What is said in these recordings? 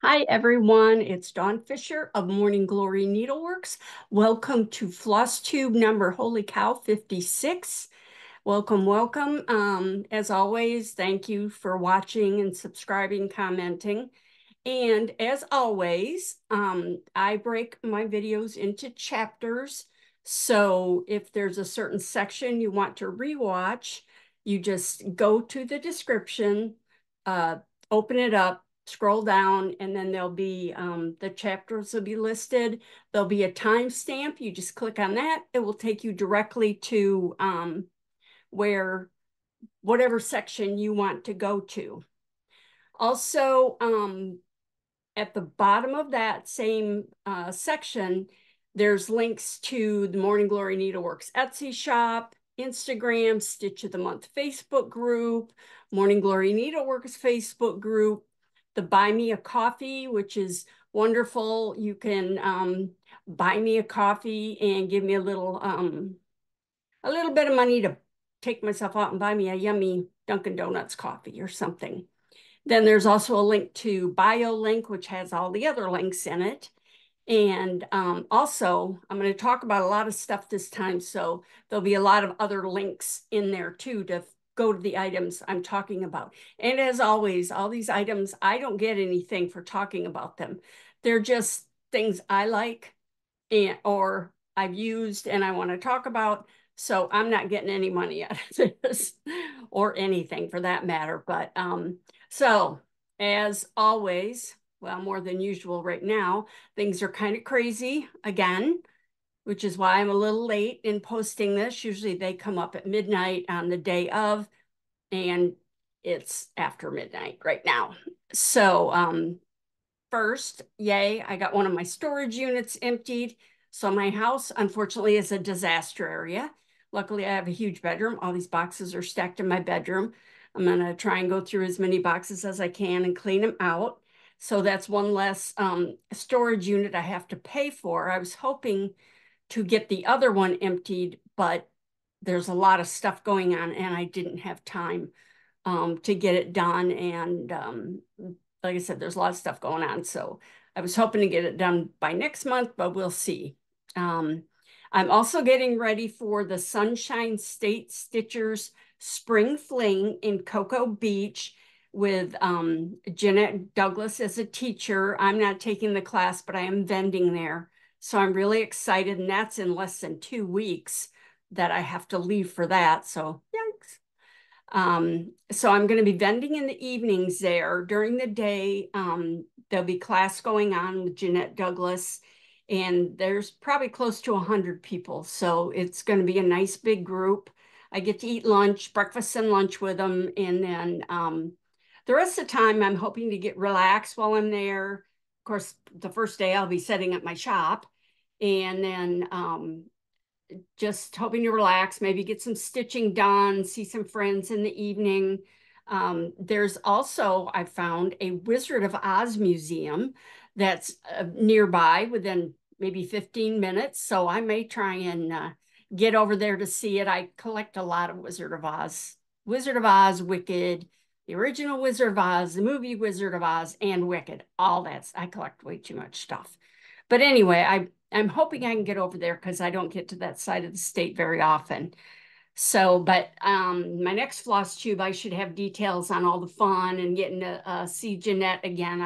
Hi everyone, it's Dawn Fisher of Morning Glory Needleworks. Welcome to FlossTube number, holy cow, 56. Welcome, welcome. As always, thank you for watching and subscribing, commenting. And as always, I break my videos into chapters. So if there's a certain section you want to rewatch, you just go to the description, uh, open it up, scroll down, and then there'll be the chapters will be listed. There'll be a timestamp. You just click on that. It will take you directly to where whatever section you want to go to. Also, at the bottom of that same section, there's links to the Morning Glory Needleworks Etsy shop, Instagram, Stitch of the Month Facebook group, Morning Glory Needleworks Facebook group, the Buy Me a Coffee, which is wonderful. You can buy me a coffee and give me a little bit of money to take myself out and buy me a yummy Dunkin' Donuts coffee or something. Then there's also a link to BioLink, which has all the other links in it. And also, I'm going to talk about a lot of stuff this time, so there'll be a lot of other links in there too to go to the items I'm talking about. And as always, all these items, I don't get anything for talking about them. They're just things I like or I've used and I want to talk about. So I'm not getting any money out of this or anything for that matter. But so as always, well, more than usual right now, things are kind of crazy again, which is why I'm a little late in posting this. Usually they come up at midnight on the day of, and it's after midnight right now. So first, yay, I got one of my storage units emptied. So my house, unfortunately, is a disaster area. Luckily, I have a huge bedroom. All these boxes are stacked in my bedroom. I'm gonna try and go through as many boxes as I can and clean them out. So that's one less storage unit I have to pay for. I was hoping to get the other one emptied, but there's a lot of stuff going on and I didn't have time to get it done. And like I said, there's a lot of stuff going on. So I was hoping to get it done by next month, but we'll see. I'm also getting ready for the Sunshine State Stitchers Spring Fling in Cocoa Beach with Jeanette Douglas as a teacher. I'm not taking the class, but I am vending there. So I'm really excited. And that's in less than 2 weeks that I have to leave for that. So yikes. So I'm going to be vending in the evenings there. During the day, there'll be class going on with Jeanette Douglas, and there's probably close to 100 people. So it's going to be a nice big group. I get to eat lunch, breakfast and lunch with them. And then the rest of the time, I'm hoping to get relaxed while I'm there. Of course, the first day I'll be setting up my shop. And then just hoping to relax, maybe get some stitching done, see some friends in the evening. There's also, I found, a Wizard of Oz museum that's nearby within maybe 15 minutes. So I may try and get over there to see it. I collect a lot of Wizard of Oz, Wicked, the original Wizard of Oz, the movie Wizard of Oz, and Wicked. All that. I collect way too much stuff. But anyway, I'm hoping I can get over there because I don't get to that side of the state very often. So, but my next floss tube, I should have details on all the fun and getting to see Jeanette again.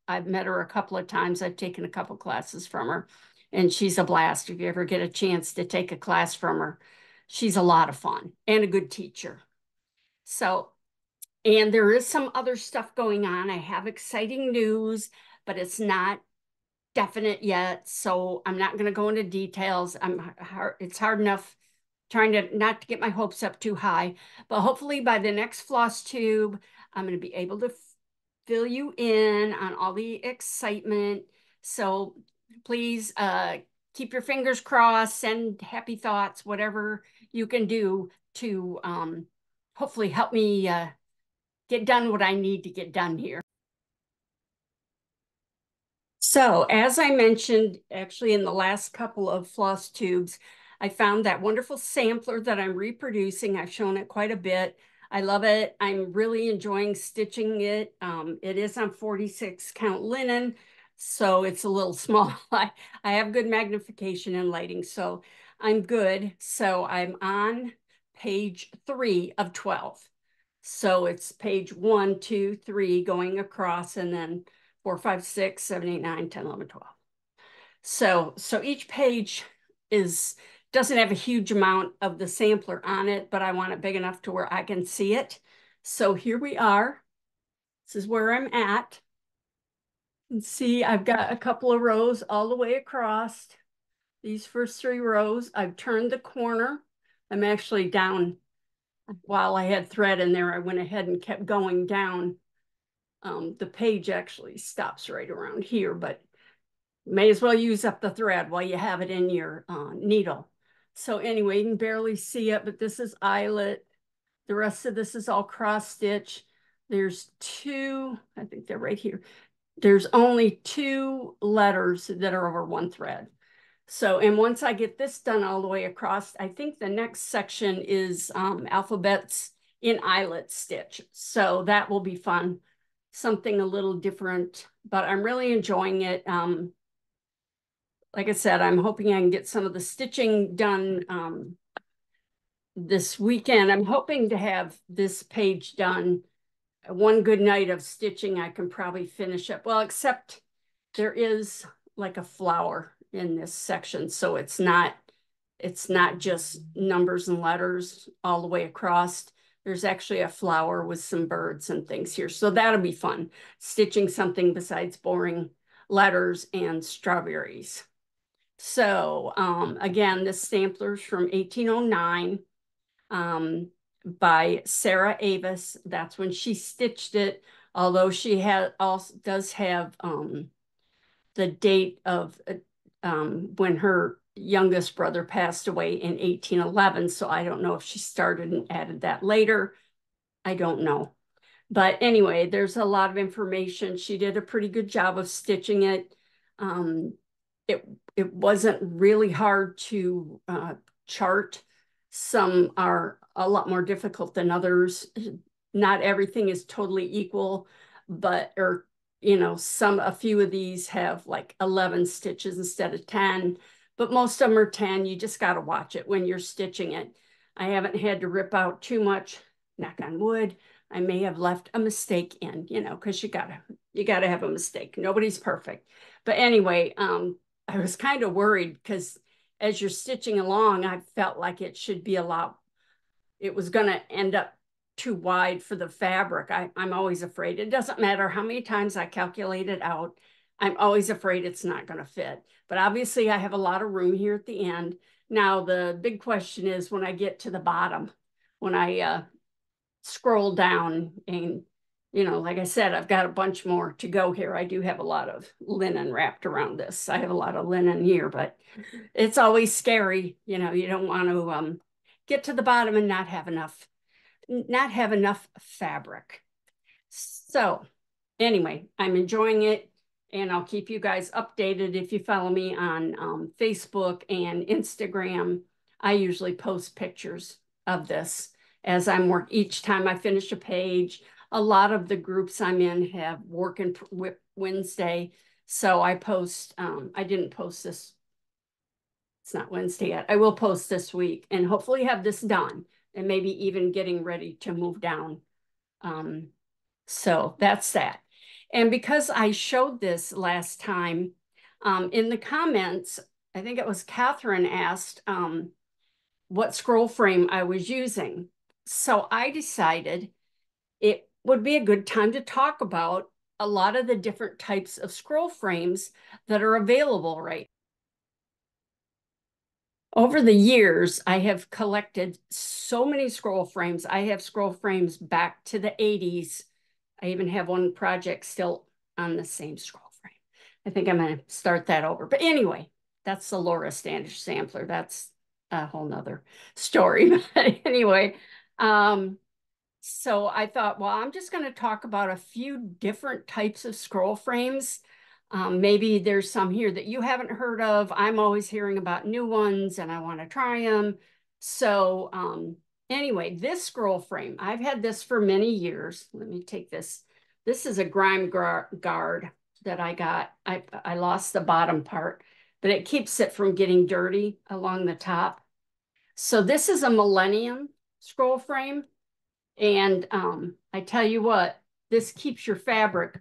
I've met her a couple of times. I've taken a couple classes from her, and she's a blast. If you ever get a chance to take a class from her, she's a lot of fun and a good teacher. So, and there is some other stuff going on. I have exciting news, but it's not definite yet, so I'm not going to go into details. It's hard enough trying to not to get my hopes up too high, but hopefully by the next floss tube, I'm going to be able to fill you in on all the excitement. So please keep your fingers crossed, send happy thoughts, whatever you can do to hopefully help me get done what I need to get done here. So as I mentioned, actually in the last couple of floss tubes, I found that wonderful sampler that I'm reproducing. I've shown it quite a bit I love it. I'm really enjoying stitching it. It is on 46 count linen, so it's a little small. I have good magnification and lighting, so I'm good. So I'm on page 3 of 12. So it's page 1, 2, 3 going across, and then 4, 5, 6, 7, 8, 9, 10, 11, 12. So each page doesn't have a huge amount of the sampler on it, but I want it big enough to where I can see it. So here we are. This is where I'm at. And see, I've got a couple of rows all the way across. These first 3 rows, I've turned the corner. I'm actually down. While I had thread in there, I went ahead and kept going down. The page actually stops right around here, but may as well use up the thread while you have it in your needle. So anyway, you can barely see it, but this is eyelet. The rest of this is all cross stitch. There's 2, I think they're right here. There's only 2 letters that are over 1 thread. So, and once I get this done all the way across, I think the next section is alphabets in eyelet stitch. So that will be fun. Something a little different, but I'm really enjoying it. Like I said, I'm hoping I can get some of the stitching done this weekend. I'm hoping to have this page done. One good night of stitching, I can probably finish up. Well, except there is like a flower in this section, so it's not just numbers and letters all the way across. There's actually a flower with some birds and things here, so that'll be fun, stitching something besides boring letters and strawberries. So again, this sampler's from 1809 by Sarah Avis. That's when she stitched it, although she does have the date of when her youngest brother passed away in 1811. So I don't know if she started and added that later. I don't know. But anyway, there's a lot of information. She did a pretty good job of stitching it. It wasn't really hard to chart. Some are a lot more difficult than others. Not everything is totally equal, but a few of these have like 11 stitches instead of 10, but most of them are 10. You just got to watch it when you're stitching it. I haven't had to rip out too much, knock on wood. I may have left a mistake in, because you gotta have a mistake. Nobody's perfect. But anyway, I was kind of worried because as you're stitching along, I felt like it was going to end up too wide for the fabric. I'm always afraid. It doesn't matter how many times I calculate it out. I'm always afraid it's not going to fit. But obviously I have a lot of room here at the end. Now, the big question is when I get to the bottom, when I scroll down and, like I said, I've got a bunch more to go here. I do have a lot of linen wrapped around this. I have a lot of linen here, but it's always scary. You don't want to get to the bottom and not have enough fabric. So anyway, I'm enjoying it, and I'll keep you guys updated. If you follow me on Facebook and Instagram, I usually post pictures of this as I'm working. Each time I finish a page, a lot of the groups I'm in have Work and WIP Wednesday. So I post, I didn't post this. It's not Wednesday yet. I will post this week and hopefully have this done and maybe even getting ready to move down. So that's that. And because I showed this last time, in the comments, I think it was Catherine asked what scroll frame I was using. So I decided it would be a good time to talk about a lot of the different types of scroll frames that are available right now. Over the years, I have collected so many scroll frames. I have scroll frames back to the 80s. I even have one project still on the same scroll frame. I think I'm going to start that over. But anyway, that's the Laura Standish sampler. That's a whole nother story. But anyway, so I thought, well, I'm just going to talk about a few different types of scroll frames. Maybe there's some here that you haven't heard of. I'm always hearing about new ones and I want to try them. So anyway, this scroll frame, I've had this for many years. Let me take this. This is a grime guard that I got. I lost the bottom part, but it keeps it from getting dirty along the top. So this is a Millenium scroll frame. And I tell you what, this keeps your fabric.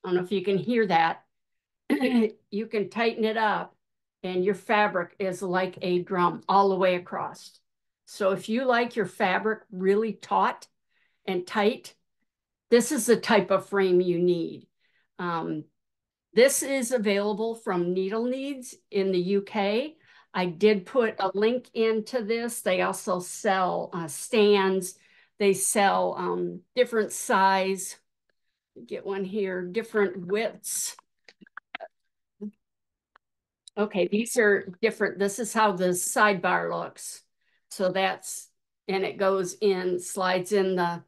I don't know if you can hear that. You can tighten it up and your fabric is like a drum all the way across. So if you like your fabric really taut and tight, this is the type of frame you need. This is available from Needle Needs in the UK. I did put a link into this. They also sell stands. They sell different size. Get one here, different widths. Okay, these are different. This is how the sidebar looks. So that's, and it goes in, slides in the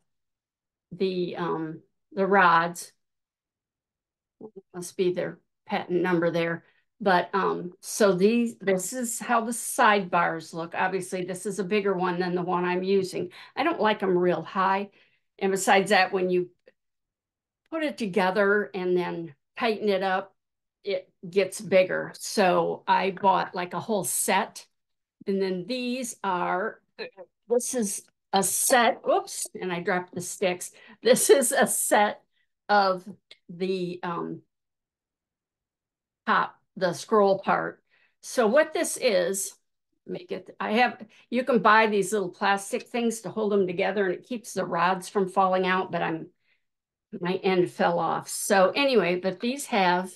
rods. Must be their patent number there. But so this is how the sidebars look. Obviously, this is a bigger one than the one I'm using. I don't like them real high. And besides that, when you put it together and then tighten it up, it gets bigger. So I bought like a whole set. And then these are, this is a set, oops, and I dropped the sticks. This is a set of the top, the scroll part. So what this is, make it, you can buy these little plastic things to hold them together and it keeps the rods from falling out, but my end fell off. So anyway, but these have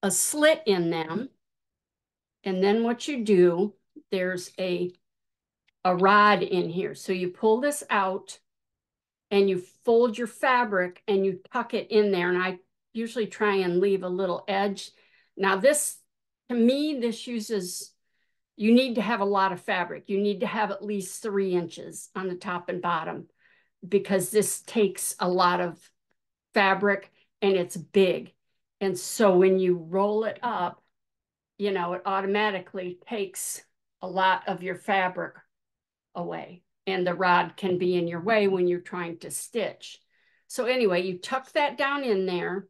a slit in them. And then what you do, there's a rod in here. So you pull this out and you fold your fabric and you tuck it in there. And I usually try and leave a little edge. Now this, to me, this uses, you need to have a lot of fabric. You need to have at least 3 inches on the top and bottom because this takes a lot of fabric and it's big. And so when you roll it up, you know, it automatically takes a lot of your fabric away. And the rod can be in your way when you're trying to stitch. So anyway, you tuck that down in there.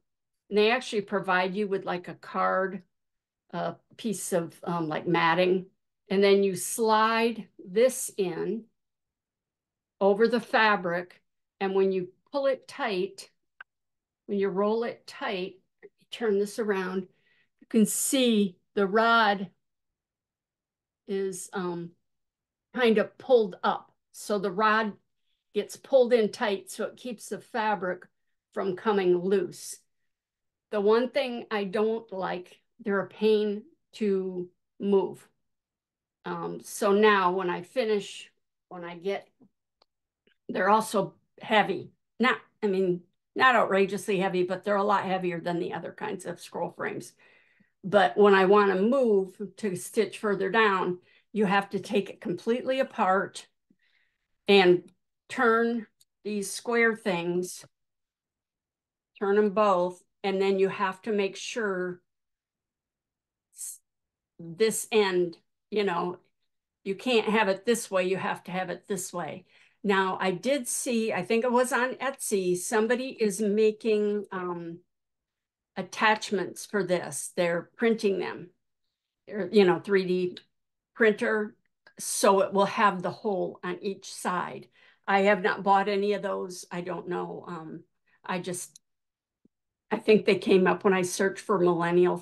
And they actually provide you with like a card, a piece of like matting. And then you slide this in over the fabric. And when you pull it tight, when you roll it tight, turn this around, you can see the rod is kind of pulled up. So the rod gets pulled in tight so it keeps the fabric from coming loose. The one thing I don't like, they're a pain to move. So now when I finish, they're also heavy. Not outrageously heavy, but they're a lot heavier than the other kinds of scroll frames. But when I want to move to stitch further down, you have to take it completely apart and turn these square things, turn them both, and then you have to make sure this end, you know, you can't have it this way, you have to have it this way. Now, I did see, I think it was on Etsy, somebody is making attachments for this. They're printing them, you know, 3D printer, so it will have the hole on each side. I have not bought any of those. I don't know. I think they came up when I searched for Millenium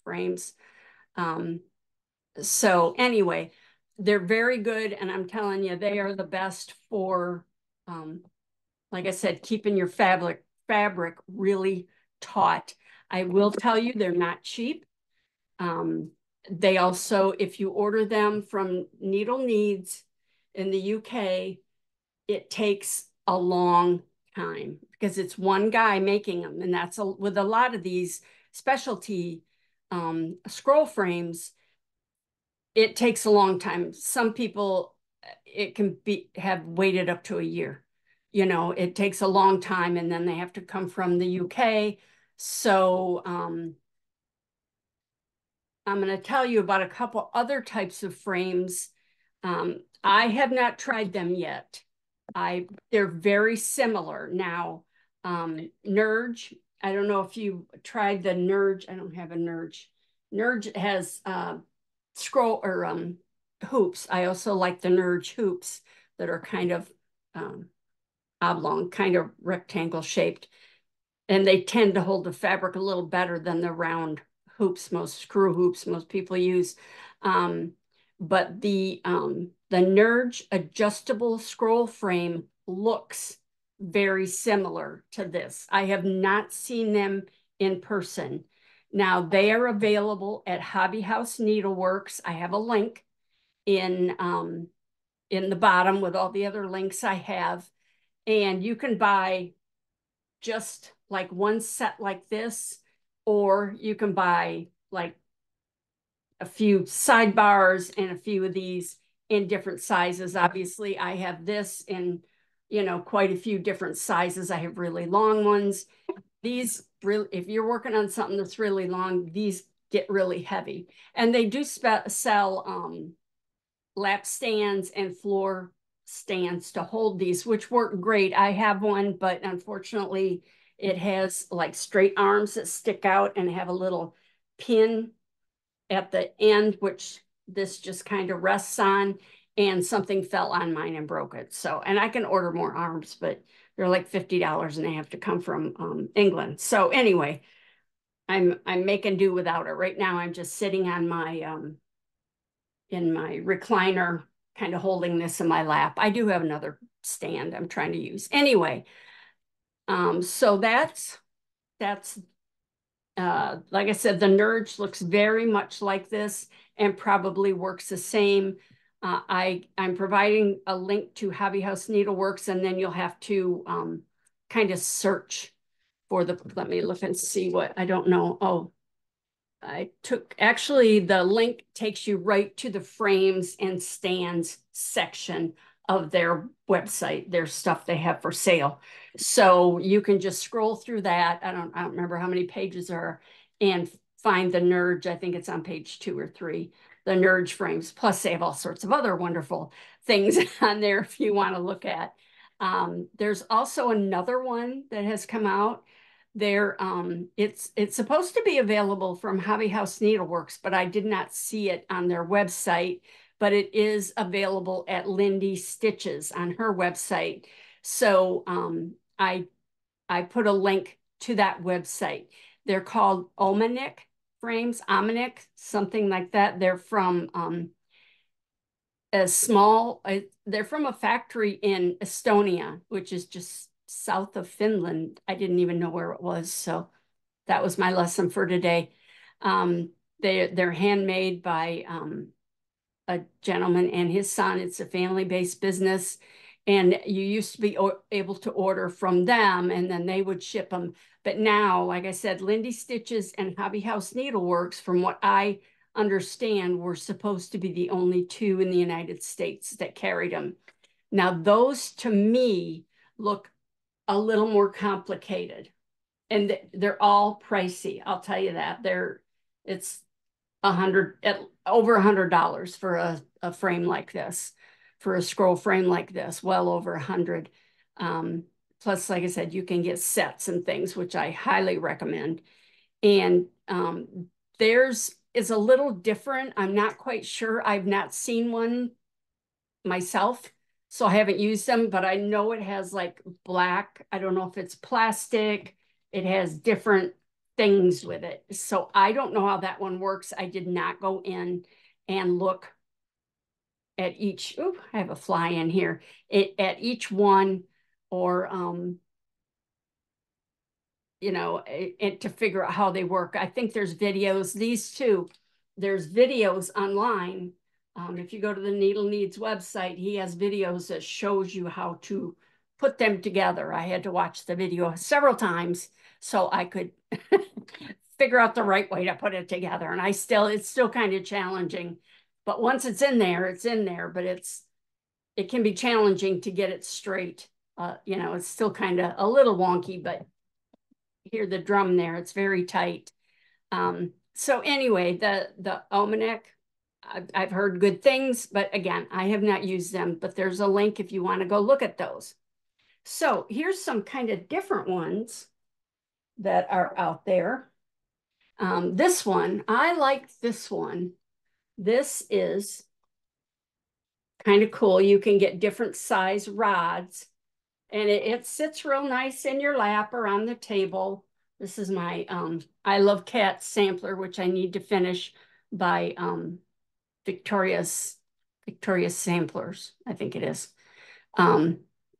frames. So anyway, they're very good. And I'm telling you, they are the best for, like I said, keeping your fabric really taut. I will tell you, they're not cheap. They also, if you order them from Needle Needs in the UK, it takes a long time because it's one guy making them. And that's with a lot of these specialty scroll frames, it takes a long time. Some people, it can have waited up to a year. You know, it takes a long time and then they have to come from the UK. So I'm going to tell you about a couple other types of frames I have not tried them yet. They're very similar. Now, Nerge, I don't know if you tried the Nerge. I don't have a Nerge. Nerge has scroll or hoops. I also like the Nerge hoops that are kind of oblong, kind of rectangle shaped. And they tend to hold the fabric a little better than the round hoops, most screw hoops most people use. But the Nerge adjustable scroll frame looks very similar to this. I have not seen them in person. Now they are available at Hobby House Needleworks. I have a link in the bottom with all the other links I have. And you can buy just like one set like this, or you can buy like a few sidebars and a few of these in different sizes. Obviously, I have this in, quite a few different sizes. I have really long ones. These really, if you're working on something that's really long, these get really heavy. And they do sell lap stands and floor stands to hold these, which work great. I have one, but unfortunately, it has like straight arms that stick out and have a little pin at the end, which this just kind of rests on, and something fell on mine and broke it. So, and I can order more arms, but they're like $50 and they have to come from England. So anyway, I'm making do without it. Right now, I'm just sitting on my in my recliner, kind of holding this in my lap. I do have another stand I'm trying to use. Anyway, so that's like I said, the Nerge looks very much like this and probably works the same. I'm providing a link to Hobby House Needleworks, and then you'll have to kind of search for let me look and see what, I don't know. Oh, actually the link takes you right to the frames and stands section of their website, their stuff they have for sale. So you can just scroll through that. I don't remember how many pages are, and find the Nerge. I think it's on page 2 or 3, the Nerge frames. Plus they have all sorts of other wonderful things on there if you want to look at. There's also another one that has come out. It's supposed to be available from Hobby House Needleworks, but I did not see it on their website. But it is available at Lindy Stitches on her website. So I put a link to that website. They're called Omanic frames, Omanic, something like that. They're from they're from a factory in Estonia, which is just south of Finland. I didn't even know where it was. So that was my lesson for today. They're handmade by a gentleman and his son. It's a family-based business. And you used to be able to order from them and then they would ship them. But now, like I said, Lindy Stitches and Hobby House Needleworks, from what I understand, were supposed to be the only two in the United States that carried them. Now, those to me look a little more complicated, and they're all pricey. I'll tell you that. It's over $100 for a frame like this, for a scroll frame like this, well over 100. Plus, like I said, you can get sets and things, which I highly recommend. And theirs is a little different. I'm not quite sure. I've not seen one myself, so I haven't used them, but I know it has like black. I don't know if it's plastic. It has different things with it. So I don't know how that one works. I did not go in and look at each. Ooh, I have a fly in here. At each one, or to figure out how they work. I think there's videos. These two, there's videos online. If you go to the Needle Needs website, he has videos that shows you how to put them together. I had to watch the video several times so I could figure out the right way to put it together. And it's still kind of challenging. But once it's in there, it's in there. But it can be challenging to get it straight. It's still kind of a little wonky, but hear the drum there. It's very tight. So anyway, the Omanic, I've heard good things, but again, I have not used them, but there's a link if you want to go look at those. So here's some kind of different ones that are out there. This one, I like this one. This is kind of cool. You can get different size rods and it sits real nice in your lap or on the table. This is my I Love Cats sampler, which I need to finish by Victoria's Samplers, I think it is. Um,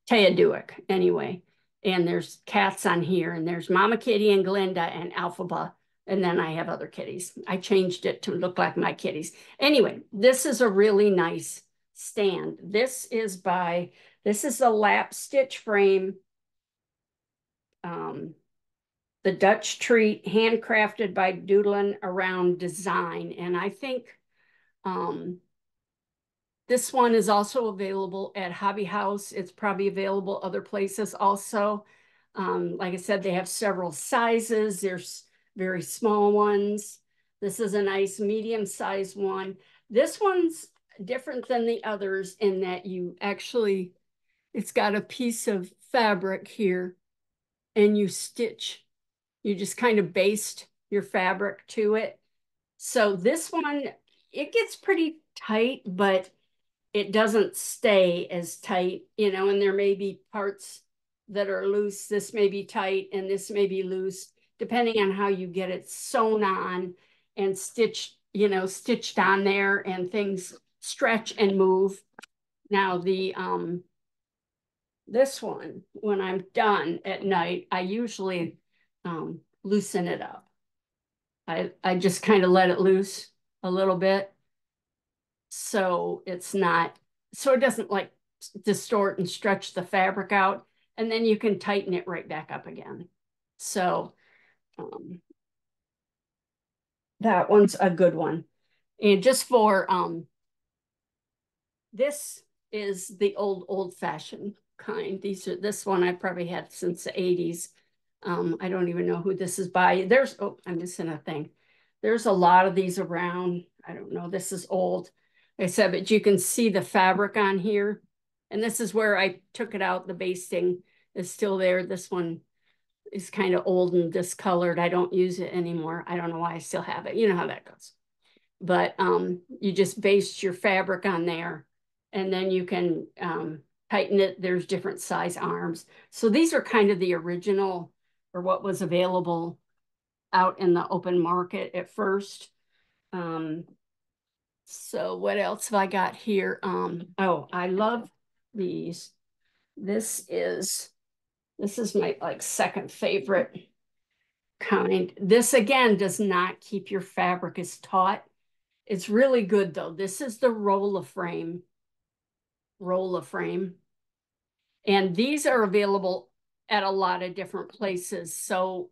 Taya Dewick, anyway. And there's cats on here, and there's Mama Kitty and Glinda and Alphaba. And then I have other kitties. I changed it to look like my kitties. Anyway, this is a really nice stand. This is a lap stitch frame. The Dutch treat, handcrafted by Doodlin' Around Design. And I think this one is also available at Hobby House. It's probably available other places also. Like I said, they have several sizes. There's very small ones. This is a nice medium-sized one. This one's different than the others in that it's got a piece of fabric here and you just kind of baste your fabric to it. So this one, it gets pretty tight, but it doesn't stay as tight, and there may be parts that are loose. This may be tight and this may be loose, depending on how you get it sewn on and stitched on there, and things stretch and move. Now this one, when I'm done at night, I usually loosen it up. I just kind of let it loose a little bit so it doesn't like distort and stretch the fabric out, and then you can tighten it right back up again. So that one's a good one. And just for this is the old-fashioned kind. This one I probably had since the 80s. I don't even know who this is by. I'm missing a thing. There's a lot of these around. I don't know. This is old. Like I said, but you can see the fabric on here. And this is where I took it out. The basting is still there. This one is kind of old and discolored. I don't use it anymore. I don't know why I still have it. You know how that goes. But you just baste your fabric on there, and then you can tighten it. There's different size arms. So these are kind of the original, or what was available out in the open market at first. So what else have I got here? Oh, I love these. This is my like second favorite kind. This again does not keep your fabric as taut. It's really good though. This is the Rolaframe. And these are available at a lot of different places. So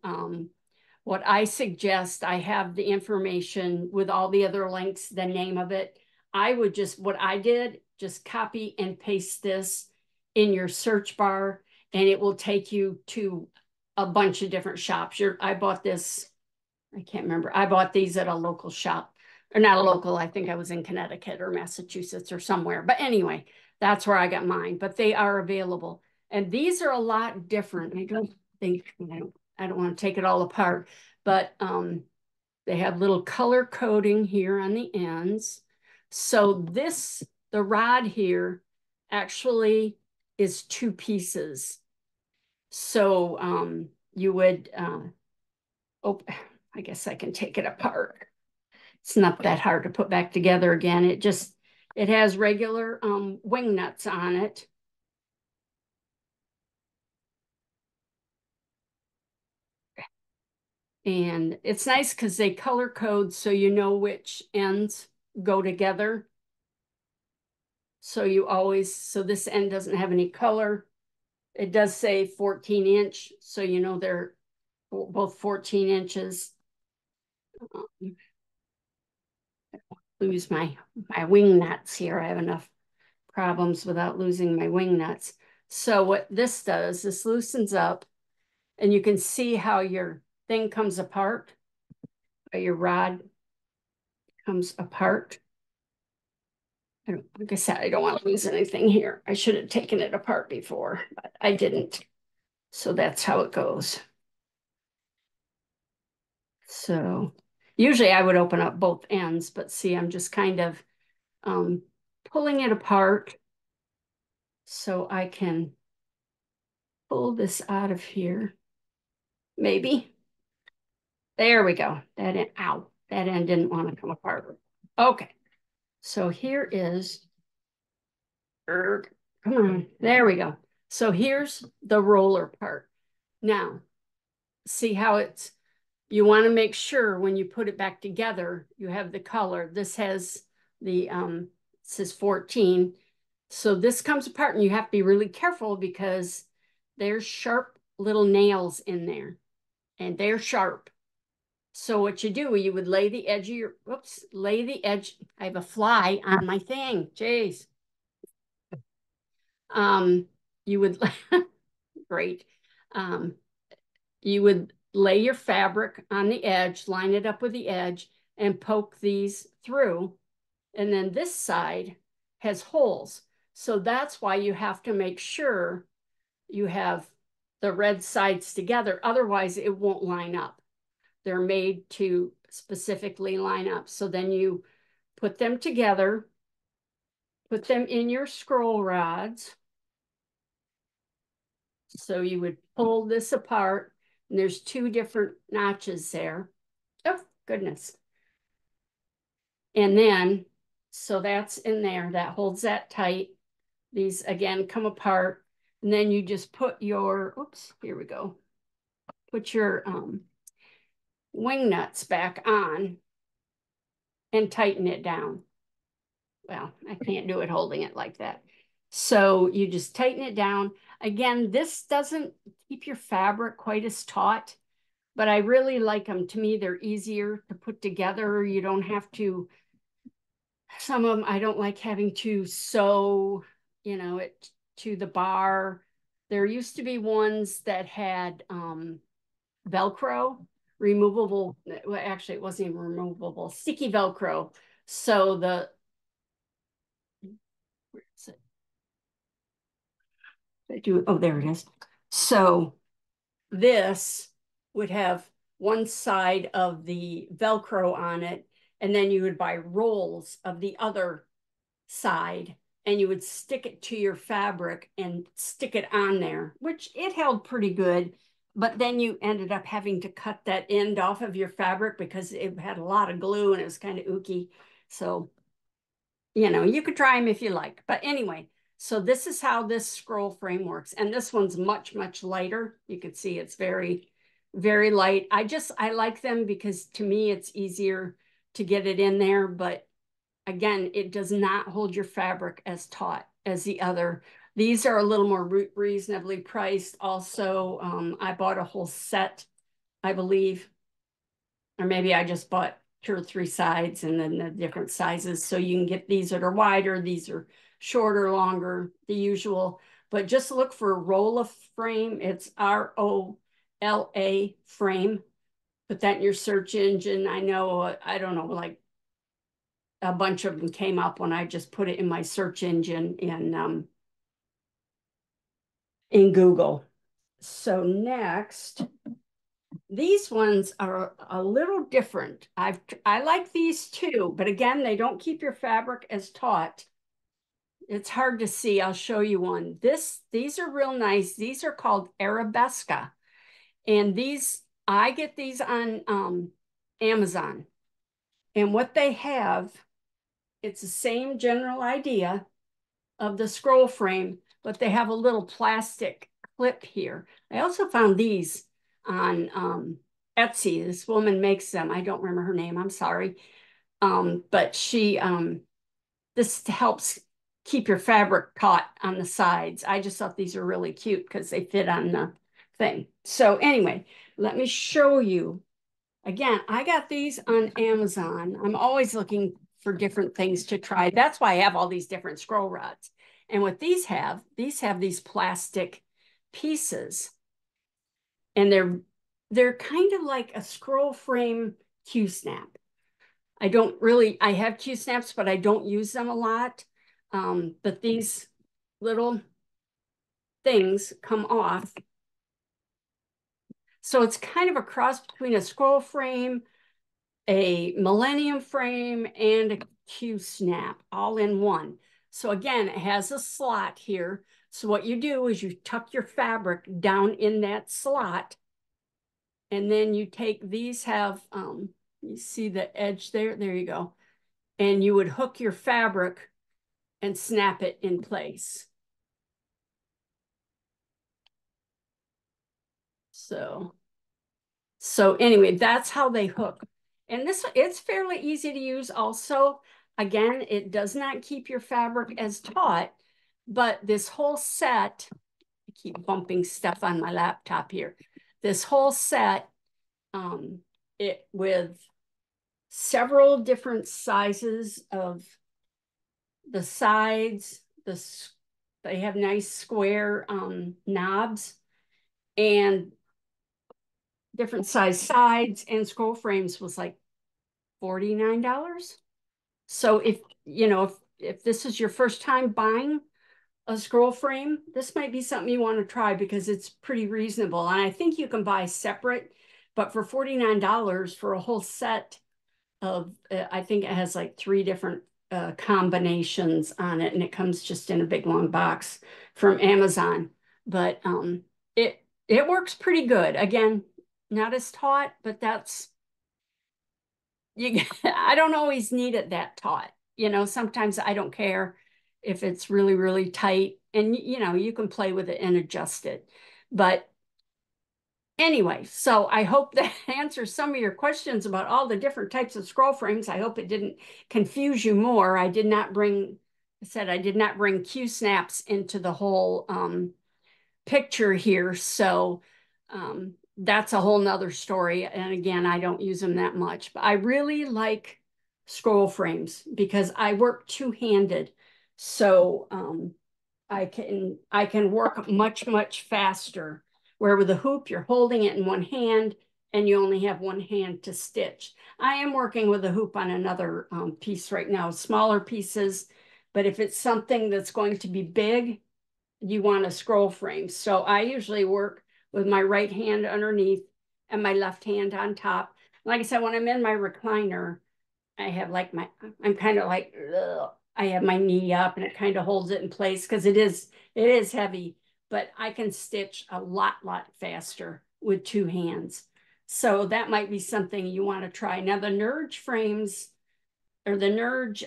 what I suggest, I have the information with all the other links, the name of it. What I did, just copy and paste this in your search bar, and it will take you to a bunch of different shops. I bought this, I can't remember. I bought these at a local shop, or not a local, I think I was in Connecticut or Massachusetts or somewhere. But anyway, that's where I got mine, but they are available. And these are a lot different. I don't want to take it all apart, but they have little color coding here on the ends. So the rod here actually is two pieces. So you would, I guess I can take it apart. It's not that hard to put back together again. It has regular wing nuts on it. And it's nice because they color code so you know which ends go together. So this end doesn't have any color. It does say 14 inch, so you know they're both 14 inches. Lose my wing nuts here. I have enough problems without losing my wing nuts. So what this does, this loosens up, and you can see how your thing comes apart, or your rod comes apart. Like I said, I don't want to lose anything here. I should have taken it apart before, but I didn't. So that's how it goes. So usually I would open up both ends, but see, I'm just kind of um, pulling it apart so I can pull this out of here. Maybe. There we go. That end, ow, that end didn't want to come apart. Okay. So here is, come on, there we go. So here's the roller part. Now, see how it's, you want to make sure when you put it back together, you have the color. This has the, it says 14. So this comes apart and you have to be really careful because there's sharp little nails in there and they're sharp. So what you do, you would lay the edge of your, whoops, lay the edge. I have a fly on my thing. Jeez. Um, you would, great. Um, you would lay your fabric on the edge, line it up with the edge, and poke these through. And then this side has holes. So that's why you have to make sure you have the red sides together. Otherwise, it won't line up. They're made to specifically line up. So then you put them together, put them in your scroll rods. So you would pull this apart, and there's two different notches there. Oh, goodness. And then, so that's in there, that holds that tight. These again come apart. And then you just put your, oops, here we go. Put your wing nuts back on and tighten it down. Well, I can't do it holding it like that. So you just tighten it down. Again, this doesn't keep your fabric quite as taut, but I really like them. To me, they're easier to put together. You don't have to, some of them, I don't like having to sew, it to the bar. There used to be ones that had Velcro, removable, well, actually, it wasn't even removable, sticky Velcro. So where is it? Oh, there it is. So this would have one side of the Velcro on it, and then you would buy rolls of the other side, and you would stick it to your fabric and stick it on there, which it held pretty good. But then you ended up having to cut that end off of your fabric because it had a lot of glue and it was kind of ooky. So, you could try them if you like. But anyway, so this is how this scroll frame works. And this one's much, much lighter. You can see it's very, very light. I like them because to me, it's easier to get it in there. But again, it does not hold your fabric as taut as the other. These are a little more reasonably priced. Also, I bought a whole set, I believe, or maybe I just bought 2 or 3 sides and then the different sizes. So you can get these that are wider, these are shorter, longer, the usual. But just look for Rolaframe. It's Rola frame. Put that in your search engine. I know, I don't know, like a bunch of them came up when I just put it in my search engine in Google. So next, these ones are a little different. I like these too, but again, they don't keep your fabric as taut. It's hard to see. I'll show you one. These are real nice. These are called Arabesca. And I get these on Amazon. And what they have, it's the same general idea of the scroll frame, but they have a little plastic clip here. I also found these on Etsy. This woman makes them. I don't remember her name. I'm sorry. But this helps keep your fabric taut on the sides. I just thought these are really cute because they fit on the thing. So anyway, let me show you. Again, I got these on Amazon. I'm always looking for different things to try. That's why I have all these different scroll rods. And what these have these plastic pieces. And they're kind of like a scroll frame Q-snap. I have Q-snaps, but I don't use them a lot. But these little things come off. So it's kind of a cross between a scroll frame, a Millenium frame, and a Q-snap all in one. So again, it has a slot here. So what you do is you tuck your fabric down in that slot, and then you take these you see the edge there? There you go. And you would hook your fabric and snap it in place. So anyway, that's how they hook. And it's fairly easy to use also. Again, it does not keep your fabric as taut, but this whole set, I keep bumping stuff on my laptop here. This whole set, it with several different sizes of the sides, they have nice square knobs and different size sides, and scroll frames was like $49. So if you know if this is your first time buying a scroll frame, this might be something you want to try because it's pretty reasonable. And I think you can buy separate, but for $49 for a whole set of, I think it has like 3 different combinations on it, and it comes just in a big long box from Amazon. But it works pretty good. Again, not as taut, but that's I don't always need it that taut. Sometimes I don't care if it's really, really tight, and you can play with it and adjust it. But anyway, so I hope that answers some of your questions about all the different types of scroll frames. I hope it didn't confuse you more. I did not bring Q snaps into the whole picture here. So that's a whole nother story. And again, I don't use them that much, but I really like scroll frames because I work two-handed. So I can work much, much faster. Where with a hoop, you're holding it in one hand and you only have one hand to stitch. I am working with a hoop on another piece right now, smaller pieces, but if it's something that's going to be big, you want a scroll frame. So I usually work with my right hand underneath and my left hand on top. Like I said, when I'm in my recliner, I have like I'm kind of like, ugh. I have my knee up and it kind of holds it in place because it is heavy, but I can stitch a lot faster with 2 hands. So that might be something you want to try. Now the Nerge frames, or the Nerge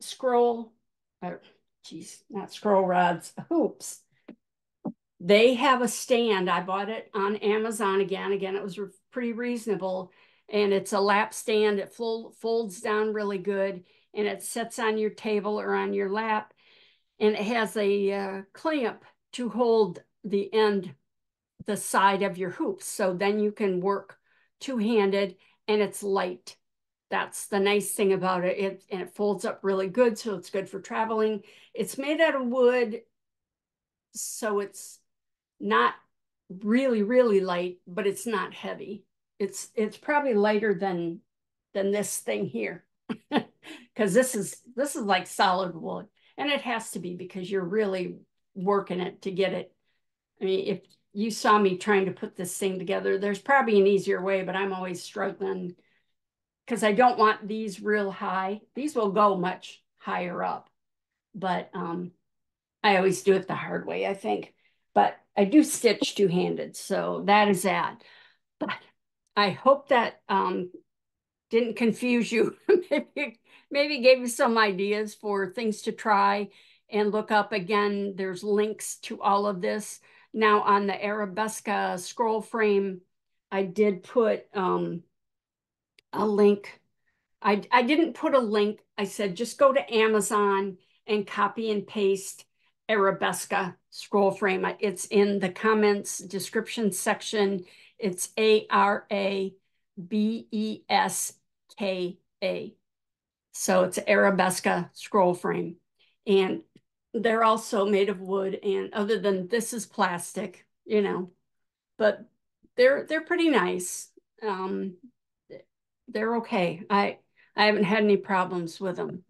scroll, geez, not scroll rods, hoops. They have a stand. I bought it on Amazon again. Again, it was pretty reasonable. And it's a lap stand. It folds down really good. And it sits on your table or on your lap. And it has a clamp to hold the end, the side of your hoops. So then you can work two-handed and it's light. That's the nice thing about it. And it folds up really good. So it's good for traveling. It's made out of wood. So it's not really, really light, but it's not heavy. It's probably lighter than this thing here. Because this is like solid wood. And it has to be because you're really working it to get it. I mean, if you saw me trying to put this thing together, there's probably an easier way, but I'm always struggling because I don't want these real high. These will go much higher up, but I always do it the hard way, I think. But I do stitch two-handed, so that is that. But I hope that didn't confuse you. maybe gave you some ideas for things to try and look up. Again, there's links to all of this. Now on the Arabesca scroll frame, I did put a link. I didn't put a link. I said, just go to Amazon and copy and paste Arabesca scroll frame. It's in the comments description section. It's Arabesca. So it's Arabesca scroll frame. And they're also made of wood. And other than this is plastic, but they're pretty nice. They're okay. I haven't had any problems with them.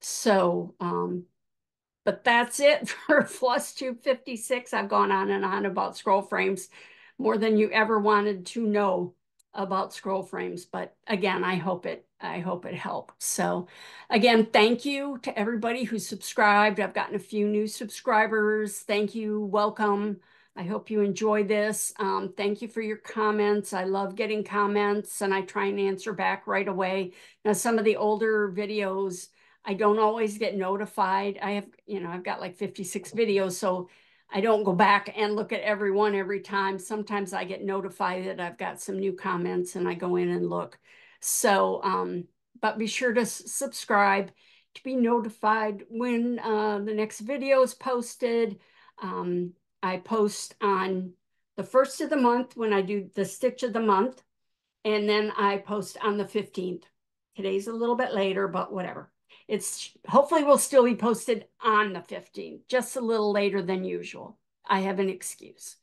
So, but that's it for FlossTube 56. I've gone on and on about scroll frames more than you ever wanted to know about scroll frames. But again, I hope it helped. So again, thank you to everybody who subscribed. I've gotten a few new subscribers. Thank you. Welcome. I hope you enjoy this. Thank you for your comments. I love getting comments and I try and answer back right away. Now, some of the older videos, I don't always get notified. I have, I've got like 56 videos, so I don't go back and look at every one every time. Sometimes I get notified that I've got some new comments and I go in and look. So, but be sure to subscribe to be notified when the next video is posted. I post on the first of the month when I do the stitch of the month, and then I post on the 15th. Today's a little bit later, but whatever. It's hopefully will still be posted on the 15th, just a little later than usual. I have an excuse,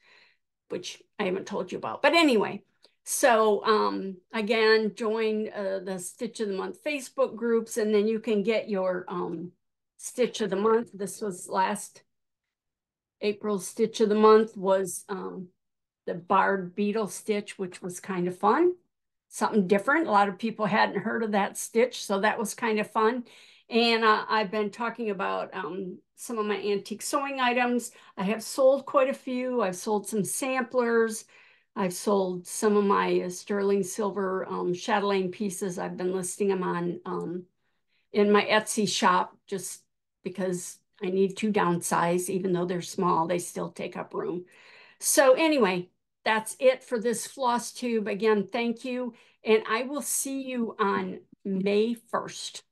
which I haven't told you about. But anyway, so again, join the Stitch of the Month Facebook groups, and then you can get your Stitch of the Month. This was last April's Stitch of the Month was the barred beetle stitch, which was kind of fun. Something different. A lot of people hadn't heard of that stitch, so that was kind of fun. And I've been talking about some of my antique sewing items. I have sold quite a few. I've sold some samplers. I've sold some of my sterling silver chatelaine pieces. I've been listing them on in my Etsy shop just because I need to downsize. Even though they're small, they still take up room. So anyway, that's it for this floss tube. Again, thank you. And I will see you on May 1st.